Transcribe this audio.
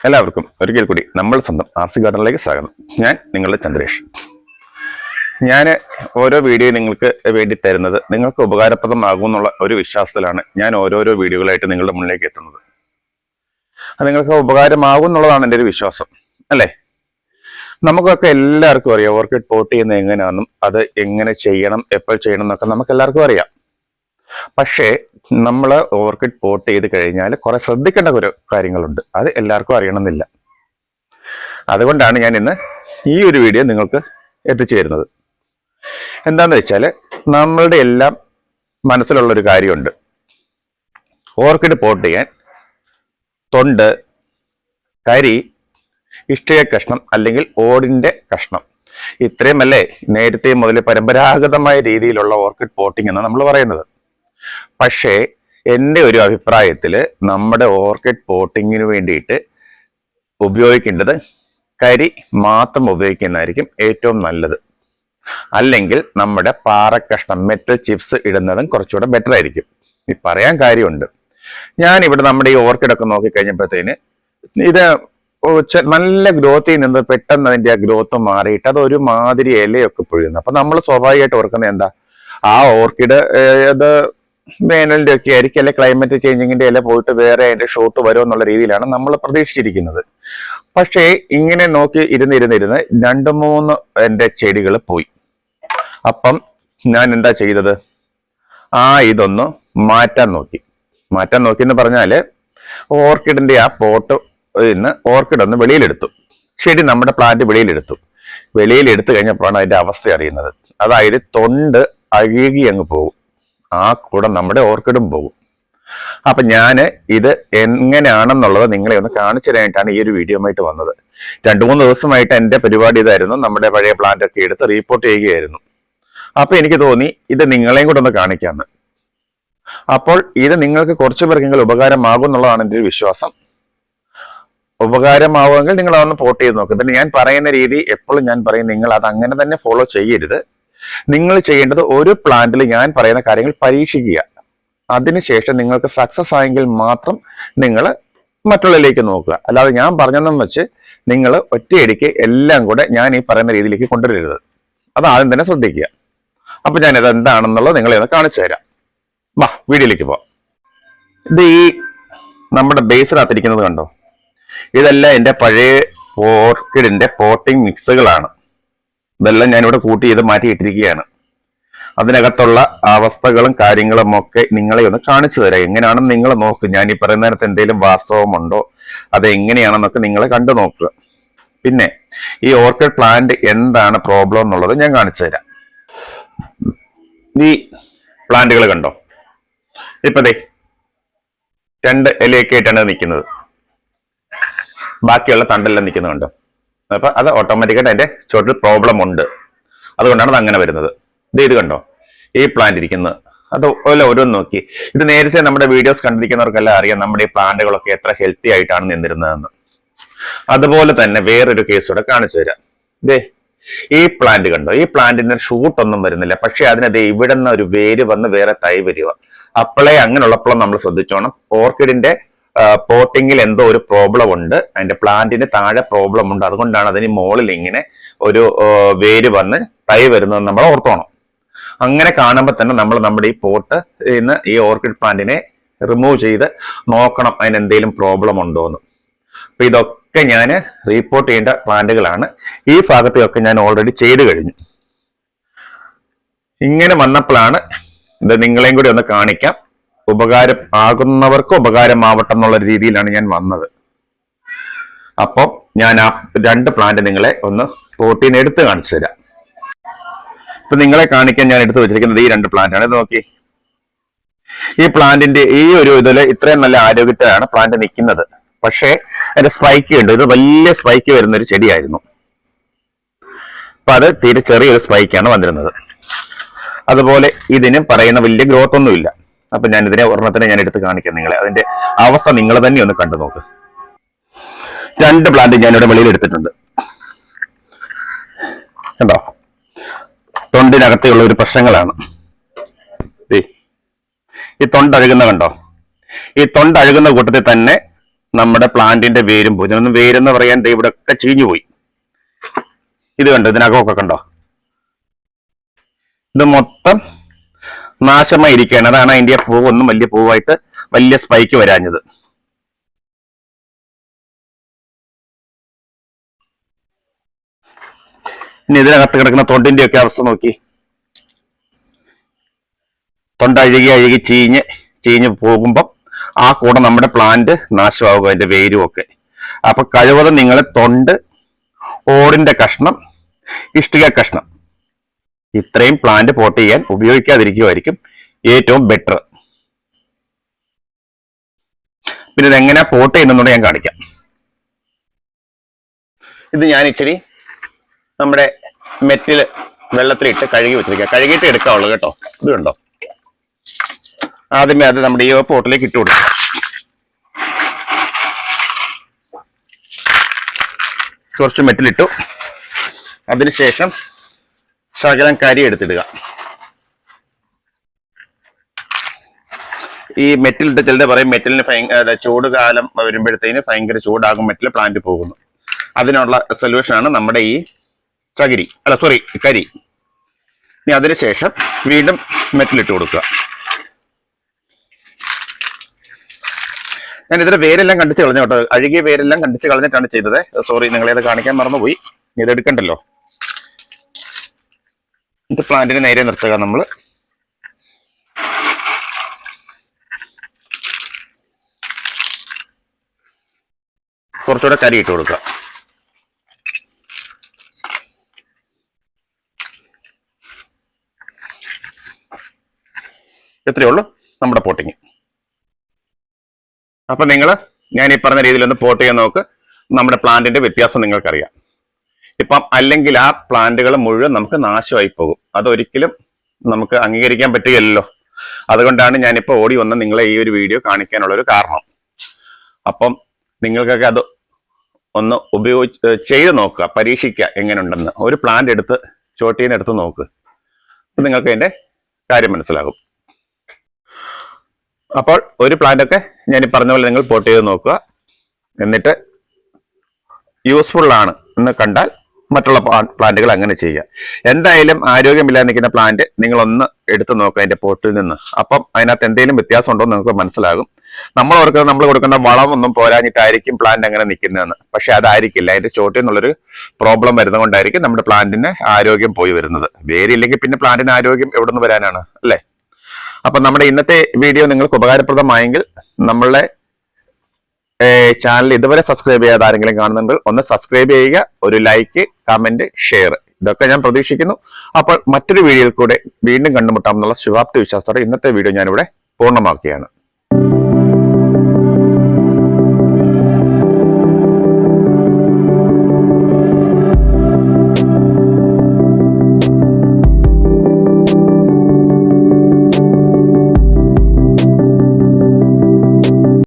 എല്ലാവർക്കും ഒരിക്കൽ കൂടി നമ്മൾ സ്വന്തം ആർസി ഗാർഡനിലേക്ക് സ്വാഗതം. ഞാൻ നിങ്ങളുടെ ചന്ദ്രേഷ്. ഞാൻ ഓരോ വീഡിയോ നിങ്ങൾക്ക് വേണ്ടി തരുന്നത് നിങ്ങൾക്ക് ഉപകാരപ്രദമാകും എന്നുള്ള ഒരു വിശ്വാസത്തിലാണ് ഞാൻ ഓരോരോ വീഡിയോകളായിട്ട് നിങ്ങളുടെ മുന്നിലേക്ക് എത്തുന്നത്. അത് നിങ്ങൾക്ക് ഉപകാരമാകും എന്നുള്ളതാണ് എൻ്റെ ഒരു വിശ്വാസം, അല്ലേ? നമുക്കൊക്കെ എല്ലാവർക്കും അറിയാം ഓർക്കിഡ് പോട്ട് ചെയ്യുന്നത് എങ്ങനെയാണെന്നും അത് എങ്ങനെ ചെയ്യണം, എപ്പോൾ ചെയ്യണം എന്നൊക്കെ നമുക്ക് എല്ലാവർക്കും അറിയാം. പക്ഷേ നമ്മൾ ഓർക്കിഡ് പോട്ട് ചെയ്ത് കഴിഞ്ഞാൽ കുറെ ശ്രദ്ധിക്കേണ്ട ഒരു കാര്യങ്ങളുണ്ട്. അത് എല്ലാവർക്കും അറിയണമെന്നില്ല. അതുകൊണ്ടാണ് ഞാൻ ഇന്ന് ഈ ഒരു വീഡിയോ നിങ്ങൾക്ക് എത്തിച്ചു തരുന്നത്. എന്താന്ന് വെച്ചാൽ നമ്മളുടെ എല്ലാം മനസ്സിലുള്ളൊരു കാര്യമുണ്ട്. ഓർക്കിഡ് പോട്ട് ചെയ്യാൻ തൊണ്ട്, കരി, ഇഷ്ടിക കഷ്ണം അല്ലെങ്കിൽ ഓടിന്റെ കഷ്ണം, ഇത്രയുമല്ലേ നേരത്തെ മുതൽ പരമ്പരാഗതമായ രീതിയിലുള്ള ഓർക്കിഡ് പോട്ടിംഗ് എന്ന് നമ്മൾ പറയുന്നത്. പക്ഷേ എൻ്റെ ഒരു അഭിപ്രായത്തിൽ നമ്മുടെ ഓർക്കിഡ് പോട്ടിങ്ങിന് വേണ്ടിയിട്ട് ഉപയോഗിക്കേണ്ടത് കരി മാത്രം ഉപയോഗിക്കുന്നതായിരിക്കും ഏറ്റവും നല്ലത്. അല്ലെങ്കിൽ നമ്മുടെ പാറക്കഷ്ണം, മെറ്റൽ ചിപ്സ് ഇടുന്നതും കുറച്ചുകൂടെ ബെറ്റർ ആയിരിക്കും. ഈ പറയാൻ കാര്യമുണ്ട്. ഞാനിവിടെ നമ്മുടെ ഈ ഓർക്കിഡൊക്കെ നോക്കിക്കഴിഞ്ഞപ്പോഴത്തേന് ഇത് നല്ല ഗ്രോത്തിൽ നിന്ന് പെട്ടെന്ന് അതിൻ്റെ ആ ഗ്രോത്ത് മാറിയിട്ട് അത് ഒരു മാതിരി ഇലയൊക്കെ പൊഴിയുന്നു. അപ്പൊ നമ്മൾ സ്വാഭാവികമായിട്ട് ഓർക്കുന്നത് എന്താ, ആ ഓർക്കിഡ് അത് വേനലിന്റെ ഒക്കെ ആയിരിക്കും, അല്ലെ ക്ലൈമറ്റ് ചേഞ്ചിങ്ങിന്റെ ഇല പോയിട്ട് വേറെ അതിന്റെ ഷോട്ട് വരുമോ എന്നുള്ള രീതിയിലാണ് നമ്മൾ പ്രതീക്ഷിച്ചിരിക്കുന്നത്. പക്ഷേ ഇങ്ങനെ നോക്കി ഇരുന്നിരുന്നിരുന്ന് 2-3 എൻ്റെ ചെടികൾ പോയി. അപ്പം ഞാൻ എന്താ ചെയ്തത്, ഇതൊന്ന് മാറ്റാൻ നോക്കി എന്ന് പറഞ്ഞാല് ഓർക്കിഡിന്റെ ആ പോട്ട് ഇന്ന് ഓർക്കിഡ് ഒന്ന് വെളിയിലെടുത്തു. ചെടി നമ്മുടെ പ്ലാന്റ് വെളിയിലെടുത്തു കഴിഞ്ഞപ്പോഴാണ് അതിന്റെ അവസ്ഥ അറിയുന്നത്. അതായത് തൊണ്ട് അഴുകി അങ്ങ് പോകും, ആ കൂടെ നമ്മുടെ ഓർക്കിഡും പോകും. അപ്പൊ ഞാൻ ഇത് എങ്ങനെയാണെന്നുള്ളത് നിങ്ങളെ ഒന്ന് കാണിച്ചു തരാനായിട്ടാണ് ഈ ഒരു വീഡിയോ ആയിട്ട് വന്നത്. 2-3 ദിവസമായിട്ട് എൻ്റെ പരിപാടി ഇതായിരുന്നു. നമ്മുടെ പഴയ പ്ലാന്റ് ഒക്കെ എടുത്ത് റീപോർട്ട് ചെയ്യുകയായിരുന്നു. അപ്പൊ എനിക്ക് തോന്നി ഇത് നിങ്ങളെയും കൂടെ ഒന്ന് കാണിക്കാമെന്ന്. അപ്പോൾ ഇത് നിങ്ങൾക്ക് കുറച്ചു പേർക്കെങ്കിലും ഉപകാരമാകും എന്നുള്ളതാണ് എൻ്റെ ഒരു വിശ്വാസം. ഉപകാരമാവുമെങ്കിൽ നിങ്ങൾ അതൊന്ന് പോട്ട് ചെയ്ത് നോക്കും. പിന്നെ ഞാൻ പറയുന്ന രീതി എപ്പോഴും ഞാൻ പറയും, നിങ്ങൾ അത് അങ്ങനെ തന്നെ ഫോളോ ചെയ്യരുത്. നിങ്ങൾ ചെയ്യേണ്ടത് ഒരു പ്ലാന്റിൽ ഞാൻ പറയുന്ന കാര്യങ്ങൾ പരീക്ഷിക്കുക. അതിനുശേഷം നിങ്ങൾക്ക് സക്സസ് ആയെങ്കിൽ മാത്രം നിങ്ങൾ മറ്റുള്ളതിലേക്ക് നോക്കുക. അല്ലാതെ ഞാൻ പറഞ്ഞെന്നും വെച്ച് നിങ്ങൾ ഒറ്റയടിക്ക് എല്ലാം കൂടെ ഞാൻ ഈ പറയുന്ന രീതിയിലേക്ക് കൊണ്ടുവരരുത്. അത് ആദ്യം തന്നെ ശ്രദ്ധിക്കുക. അപ്പൊ ഞാനിത് എന്താണെന്നുള്ളത് നിങ്ങളെ ഒന്ന് കാണിച്ചു തരാം. വീഡിയോയിലേക്ക് പോവാം. ഇത് ഈ നമ്മുടെ ബേസിനകത്തിരിക്കുന്നത് കണ്ടോ, ഇതെല്ലാം എൻ്റെ പഴയ ഓർക്കിഡിന്റെ പോട്ടിംഗ് മിക്സുകളാണ്. ഇതെല്ലാം ഞാനിവിടെ കൂട്ടി ചെയ്ത് മാറ്റിയിട്ടിരിക്കുകയാണ്. അതിനകത്തുള്ള അവസ്ഥകളും കാര്യങ്ങളും ഒക്കെ നിങ്ങളെ ഒന്ന് കാണിച്ചു തരാം. എങ്ങനെയാണെന്ന് നിങ്ങൾ നോക്കുക. ഞാൻ ഈ പറയുന്നതിനകത്ത് എന്തെങ്കിലും വാസ്തവമുണ്ടോ, അത് എങ്ങനെയാണെന്നൊക്കെ നിങ്ങൾ കണ്ടു നോക്കുക. പിന്നെ ഈ ഓർക്കിഡ് പ്ലാന്റ് എന്താണ് പ്രോബ്ലം എന്നുള്ളത് ഞാൻ കാണിച്ചു തരാം. ഈ പ്ലാന്റുകൾ കണ്ടോ, ഇപ്പൊ 2 ഇലയൊക്കെ ആയിട്ടാണ് നിൽക്കുന്നത്. ബാക്കിയുള്ള തണ്ടെല്ലാം നിൽക്കുന്നത് കണ്ടോ. അപ്പൊ അത് ഓട്ടോമാറ്റിക്കായിട്ട് അതിന്റെ ചോട്ടിൽ പ്രോബ്ലം ഉണ്ട്. അതുകൊണ്ടാണ് അത് അങ്ങനെ വരുന്നത്. ഇത് കണ്ടോ, ഈ പ്ലാന്റ് ഇരിക്കുന്നത് അത് ഓരോന്ന് നോക്കി. ഇത് നേരത്തെ നമ്മുടെ വീഡിയോസ് കണ്ടിരിക്കുന്നവർക്കെല്ലാം അറിയാം നമ്മുടെ ഈ പ്ലാന്റുകളൊക്കെ എത്ര ഹെൽത്തി ആയിട്ടാണ് നിന്നിരുന്നതെന്ന്. അതുപോലെ തന്നെ വേറൊരു കേസ് കൂടെ കാണിച്ചു തരാം. ഈ പ്ലാന്റ് കണ്ടോ, ഈ പ്ലാന്റിന് ഷൂട്ടൊന്നും വരുന്നില്ല. പക്ഷെ അതിനത് ഇവിടെ നിന്ന് ഒരു വേര് വന്ന് വേറെ തൈ വരിക. അപ്പോഴേ അങ്ങനെയുള്ളപ്പോഴും നമ്മൾ ശ്രദ്ധിച്ചോണം, ഓർക്കിഡിന്റെ പോട്ടിങ്ങിൽ എന്തോ ഒരു പ്രോബ്ലം ഉണ്ട്, അതിന്റെ പ്ലാന്റിന് താഴെ പ്രോബ്ലം ഉണ്ട്. അതുകൊണ്ടാണ് അതിന് മുകളിൽ ഇങ്ങനെ ഒരു വേര് വന്ന് തൈ വരുന്നത് നമ്മൾ ഓർത്തോണം. അങ്ങനെ കാണുമ്പോൾ തന്നെ നമ്മൾ നമ്മുടെ ഈ പോട്ട് ഇന്ന് ഈ ഓർക്കിഡ് പ്ലാന്റിനെ റിമൂവ് ചെയ്ത് നോക്കണം അതിന് എന്തെങ്കിലും പ്രോബ്ലം ഉണ്ടോ എന്ന്. അപ്പൊ ഇതൊക്കെ ഞാൻ റീപോർട്ട് ചെയ്യേണ്ട പ്ലാന്റുകളാണ്. ഈ ഭാഗത്തൊക്കെ ഞാൻ ഓൾറെഡി ചെയ്തു കഴിഞ്ഞു. ഇങ്ങനെ വന്നപ്പോഴാണ് ഇത് നിങ്ങളെയും കൂടി ഒന്ന് കാണിക്കാം, ഉപകാരം ആകുന്നവർക്ക് ഉപകാരമാവട്ടെ എന്നുള്ള രീതിയിലാണ് ഞാൻ വന്നത്. അപ്പം ഞാൻ ആ 2 പ്ലാന്റ് നിങ്ങളെ ഒന്ന് പോട്ടിന് എടുത്ത് കാണിച്ചു തരാം. ഇപ്പൊ നിങ്ങളെ കാണിക്കാൻ ഞാൻ എടുത്തു വെച്ചിരിക്കുന്നത് ഈ 2 പ്ലാന്റ് ആണ്. ഇത് നോക്കി, ഈ പ്ലാന്റിന്റെ ഈ ഒരു ഇതില് ഇത്രയും നല്ല ആരോഗ്യത്തിലാണ് പ്ലാന്റ് നിൽക്കുന്നത്. പക്ഷേ അതിന്റെ സ്പൈക്ക് ഉണ്ട്. ഇത് വലിയ സ്പൈക്ക് വരുന്ന ഒരു ചെടിയായിരുന്നു. അപ്പൊ അത് തീരെ ചെറിയൊരു സ്പൈക്കാണ് വന്നിരുന്നത്. അതുപോലെ ഇതിന് പറയുന്ന വലിയ ഗ്രോത്ത് ഒന്നുമില്ല. അപ്പൊ ഞാൻ ഇതിനെ ഒരെണ്ണത്തിനെ ഞാൻ എടുത്ത് കാണിക്കാം നിങ്ങളെ. അതിന്റെ അവസ്ഥ നിങ്ങൾ തന്നെ ഒന്ന് കണ്ടു നോക്ക്. 2 പ്ലാന്റ് ഞാനിവിടെ വെളിയിൽ എടുത്തിട്ടുണ്ട്. കണ്ടോ, തൊണ്ടിനകത്തുള്ള ഒരു പ്രശ്നങ്ങളാണ്. ഈ തൊണ്ടഴുകുന്ന കണ്ടോ, ഈ തൊണ്ടഴുകുന്ന കൂട്ടത്തിൽ തന്നെ നമ്മുടെ പ്ലാന്റിന്റെ വേരും പോയി. ഇതിനൊന്നും വേരെന്ന് പറയാൻ ഇവിടെ ഒക്കെ ചീഞ്ഞു പോയി. ഇത് കണ്ടോ, ഇതിനകമൊക്കെ കണ്ടോ, ഇത് മൊത്തം നാശമായി ഇരിക്കുകയാണ്. അതാണ് അതിന്റെ പൂവൊന്നും വലിയ പൂവായിട്ട് വലിയ സ്പൈക്ക് വരാഞ്ഞത്. ഇനി ഇതിനകത്ത് കിടക്കുന്ന തൊണ്ടിന്റെ ഒക്കെ അവസ്ഥ നോക്കി. തൊണ്ട അഴുകി ചീഞ്ഞ് പോകുമ്പം ആ കൂടെ നമ്മുടെ പ്ലാന്റ് നാശമാകും, അതിന്റെ വേരും ഒക്കെ. അപ്പൊ കഴിവതും നിങ്ങൾ തൊണ്ട്, ഓടിന്റെ കഷ്ണം, ഇഷ്ടിക കഷ്ണം ഇത്രയും പ്ലാന്റ് പോട്ട് ചെയ്യാൻ ഉപയോഗിക്കാതിരിക്കുമായിരിക്കും ഏറ്റവും ബെറ്റർ. പിന്നെ ഇതെങ്ങനെയാ പോട്ട് ചെയ്യുന്നത് ഞാൻ കാണിക്കാം. ഇത് ഞാൻ ഇച്ചിരി നമ്മുടെ മെറ്റില് വെള്ളത്തിലിട്ട് കഴുകി വെച്ചിരിക്കുക. കഴുകിയിട്ട് എടുക്കാവുള്ളൂ കേട്ടോ. ഇത് കണ്ടോ, ആദ്യമേ അത് നമ്മുടെ ഈ പോട്ടിലേക്ക് ഇട്ട് കൊടുക്കുക. കുറച്ച് മെറ്റിലിട്ടു. അതിനുശേഷം ശകലം കരി എടുത്തിടുക. ഈ മെറ്റിലിട്ട് ചിലത് പറയും മെറ്റിലിന് ചൂട് കാലം വരുമ്പോഴത്തേന് ഭയങ്കര ചൂടാകും, മെറ്റിൽ പ്ലാന്റ് പോകുന്നു. അതിനുള്ള സൊല്യൂഷനാണ് നമ്മുടെ ഈ കരി. ഇനി അതിനുശേഷം വീണ്ടും മെറ്റിലിട്ട് കൊടുക്കുക. ഞാൻ ഇതിന്റെ വേരെല്ലാം കണ്ടിച്ച് കളഞ്ഞു കേട്ടോ. അഴുകിയ വേരെല്ലാം കണ്ടിച്ച് കളഞ്ഞിട്ടാണ് ചെയ്തത്. സോറി, നിങ്ങളേത് കാണിക്കാൻ മറന്നുപോയി. ഇത് എടുക്കണ്ടല്ലോ. ഇത് പ്ലാന്റിനെ നേരെ നിർത്തുക. നമ്മൾ കുറച്ചുകൂടെ കരി ഇട്ട് കൊടുക്കുക. ഇത്രയേ ഉള്ളൂ നമ്മുടെ പോട്ടിങ്. അപ്പൊ ഞാൻ ഈ പറഞ്ഞ രീതിയിൽ ഒന്ന് പോട്ട് ചെയ്യാൻ നോക്ക്. നമ്മുടെ പ്ലാന്റിന്റെ വ്യത്യാസം നിങ്ങൾക്കറിയാം. ഇപ്പം അല്ലെങ്കിൽ ആ പ്ലാന്റുകൾ മുഴുവൻ നമുക്ക് നാശമായി പോകും. അതൊരിക്കലും നമുക്ക് അംഗീകരിക്കാൻ പറ്റുകയല്ലോ. അതുകൊണ്ടാണ് ഞാനിപ്പോൾ ഓടി വന്ന് നിങ്ങളെ ഈ ഒരു വീഡിയോ കാണിക്കാനുള്ള ഒരു കാരണം. അപ്പം നിങ്ങൾക്കൊക്കെ അത് ഒന്ന് ചെയ്ത് നോക്കുക, പരീക്ഷിക്കുക എങ്ങനെയുണ്ടെന്ന്. ഒരു പ്ലാന്റ് എടുത്ത് ചോട്ടീന്ന് എടുത്ത് നോക്ക്. നിങ്ങൾക്ക് അതിന്റെ കാര്യം മനസ്സിലാകും. അപ്പോൾ ഒരു പ്ലാന്റ് ഒക്കെ ഞാൻ ഈ പറഞ്ഞ പോലെ നിങ്ങൾ പോട്ട് ചെയ്ത് നോക്കുക. എന്നിട്ട് യൂസ്ഫുൾ ആണ് എന്ന് കണ്ടാൽ മറ്റുള്ള പ്ലാന്റുകൾ അങ്ങനെ ചെയ്യുക. എന്തായാലും ആരോഗ്യമില്ലാതെ നിൽക്കുന്ന പ്ലാന്റ് നിങ്ങളൊന്ന് എടുത്ത് നോക്കുക അതിന്റെ പോട്ടിൽ നിന്ന്. അപ്പം അതിനകത്ത് എന്തെങ്കിലും വ്യത്യാസം ഉണ്ടോ എന്ന് നിങ്ങൾക്ക് മനസ്സിലാകും. നമ്മൾ കൊടുക്കുന്ന വളമൊന്നും പോരാഞ്ഞിട്ടായിരിക്കും പ്ലാന്റ് അങ്ങനെ നിൽക്കുന്നതെന്ന്. പക്ഷെ അതായിരിക്കില്ല, അതിന്റെ ചോട്ടിൽ നിന്നുള്ളൊരു പ്രോബ്ലം വരുന്നതുകൊണ്ടായിരിക്കും നമ്മുടെ പ്ലാന്റിന് ആരോഗ്യം പോയി വരുന്നത്. വേരില്ലെങ്കിൽ പിന്നെ പ്ലാന്റിന് ആരോഗ്യം എവിടെ നിന്ന് വരാനാണ്, അല്ലേ? അപ്പൊ നമ്മുടെ ഇന്നത്തെ വീഡിയോ നിങ്ങൾക്ക് ഉപകാരപ്രദമായെങ്കിൽ നമ്മളുടെ ചാനൽ ഇതുവരെ സബ്സ്ക്രൈബ് ചെയ്യാതെ ആരെങ്കിലും കാണുന്നുണ്ടെങ്കിൽ ഒന്ന് സബ്സ്ക്രൈബ് ചെയ്യുക. ഒരു ലൈക്ക്, കമന്റ്, ഷെയർ ഇതൊക്കെ ഞാൻ പ്രതീക്ഷിക്കുന്നു. അപ്പോൾ മറ്റൊരു വീഡിയോയിൽ കൂടെ വീണ്ടും കണ്ടുമുട്ടാമെന്നുള്ള ശുഭാപ്തി വിശ്വാസത്തോടെ ഇന്നത്തെ വീഡിയോ ഞാനിവിടെ പൂർണ്ണമാക്കുകയാണ്.